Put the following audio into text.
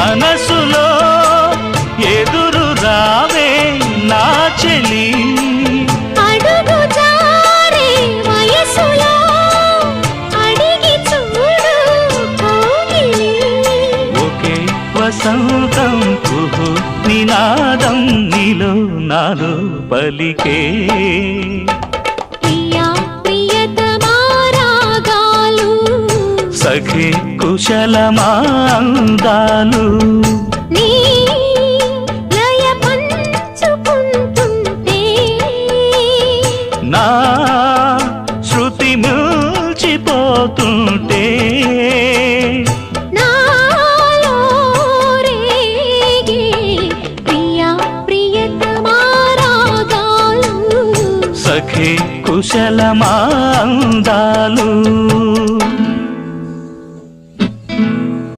మనసులో ఎదురు రావే నా చెలి అడుగు జారే వయసులో అడిగి చూడు కౌగిలి ఒకే వసంతం కుహు నినాదం నీలో నాలో పలికే ప్రియా ప్రియతమా రాగాలు సఖి కుశలమా అందాలు నీ లయ పంచుకుంటుంటే నా శృతి మిల్చిపోతుంటే నాలో రేగే ప్రియా ప్రియతమా రాగాలు సఖి కుశలమా అందాలు